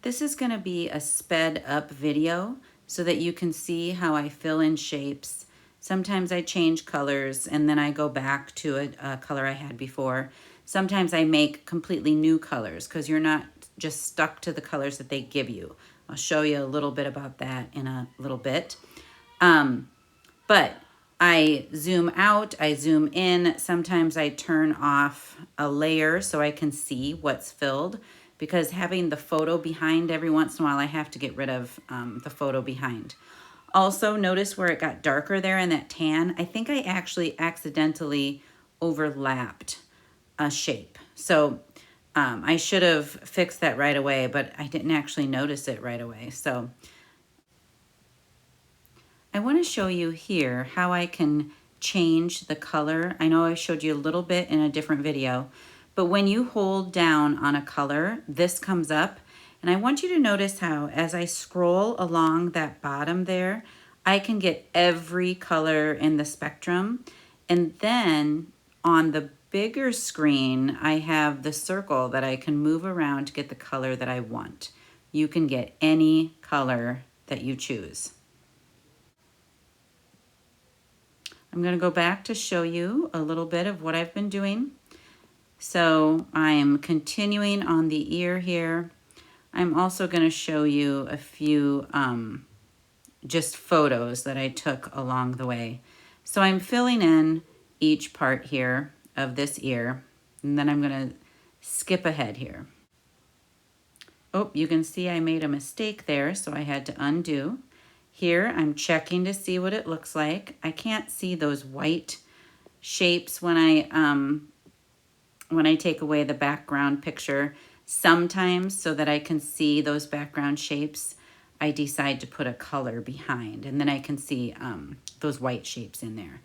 This is going to be a sped up video so that you can see how I fill in shapes. Sometimes I change colors and then I go back to a color I had before. Sometimes I make completely new colors because you're not just stuck to the colors that they give you. I'll show you a little bit about that in a little bit. But I zoom out, I zoom in. Sometimes I turn off a layer so I can see what's filled, because having the photo behind every once in a while, I have to get rid of the photo behind. Also, notice where it got darker there in that tan. I think I actually accidentally overlapped a shape. So I should have fixed that right away, but I didn't actually notice it right away. So I want to show you here how I can change the color. I know I showed you a little bit in a different video, but when you hold down on a color, this comes up. And I want you to notice how as I scroll along that bottom there, I can get every color in the spectrum. And then on the bigger screen, I have the circle that I can move around to get the color that I want. You can get any color that you choose. I'm going to go back to show you a little bit of what I've been doing. So I'm continuing on the ear here. I'm also going to show you a few just photos that I took along the way. So I'm filling in each part here of this ear, and then I'm going to skip ahead here. Oh, you can see I made a mistake there, so I had to undo. Here, I'm checking to see what it looks like. I can't see those white shapes when I take away the background picture. Sometimes, so that I can see those background shapes, I decide to put a color behind, and then I can see those white shapes in there.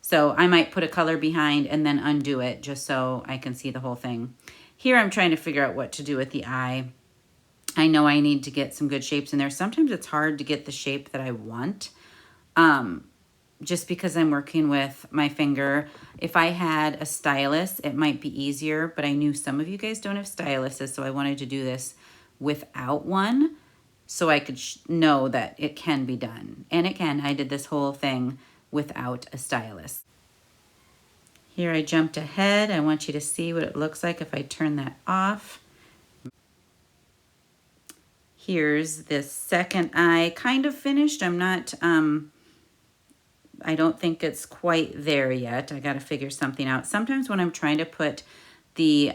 So I might put a color behind and then undo it just so I can see the whole thing. Here, I'm trying to figure out what to do with the eye. I know I need to get some good shapes in there. Sometimes it's hard to get the shape that I want, just because I'm working with my finger. If I had a stylus, it might be easier, but I knew some of you guys don't have styluses, so I wanted to do this without one so I could know that it can be done. And it can. I did this whole thing without a stylus. Here I jumped ahead. I want you to see what it looks like if I turn that off. Here's this second eye, kind of finished. I'm not, I don't think it's quite there yet. I got to figure something out. Sometimes when I'm trying to put the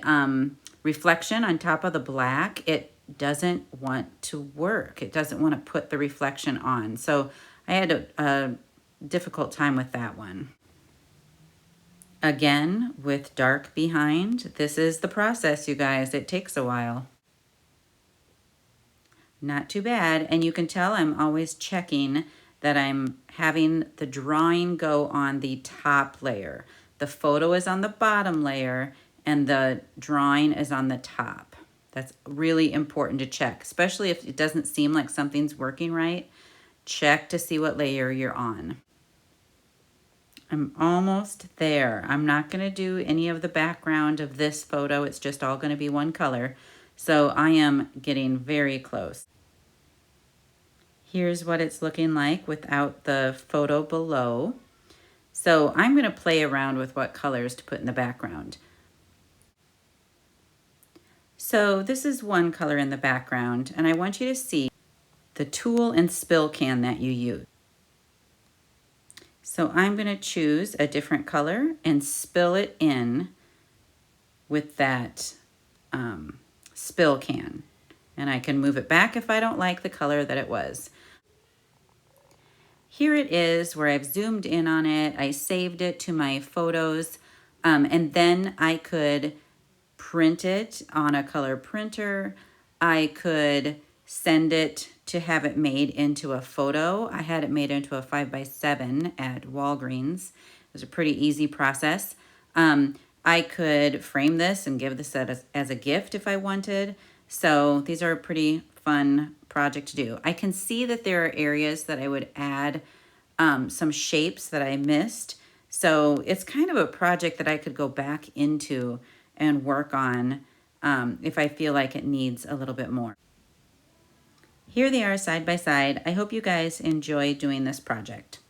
reflection on top of the black, it doesn't want to work. It doesn't want to put the reflection on. So I had a difficult time with that one. Again, with dark behind, this is the process, you guys. It takes a while. Not too bad. And you can tell I'm always checking that I'm having the drawing go on the top layer. The photo is on the bottom layer and the drawing is on the top. That's really important to check, especially if it doesn't seem like something's working right. Check to see what layer you're on. I'm almost there. I'm not going to do any of the background of this photo. It's just all going to be one color. So I am getting very close. Here's what it's looking like without the photo below. So I'm going to play around with what colors to put in the background. So this is one color in the background, and I want you to see the tool and spill can that you use. So I'm going to choose a different color and spill it in with that spill can. And I can move it back if I don't like the color that it was. Here it is where I've zoomed in on it. I saved it to my photos, and then I could print it on a color printer. I could send it to have it made into a photo. I had it made into a 5x7 at Walgreens. It was a pretty easy process. I could frame this and give this as a gift if I wanted. So these are a pretty fun project to do. I can see that there are areas that I would add some shapes that I missed. So it's kind of a project that I could go back into and work on if I feel like it needs a little bit more. here they are side by side. I hope you guys enjoy doing this project.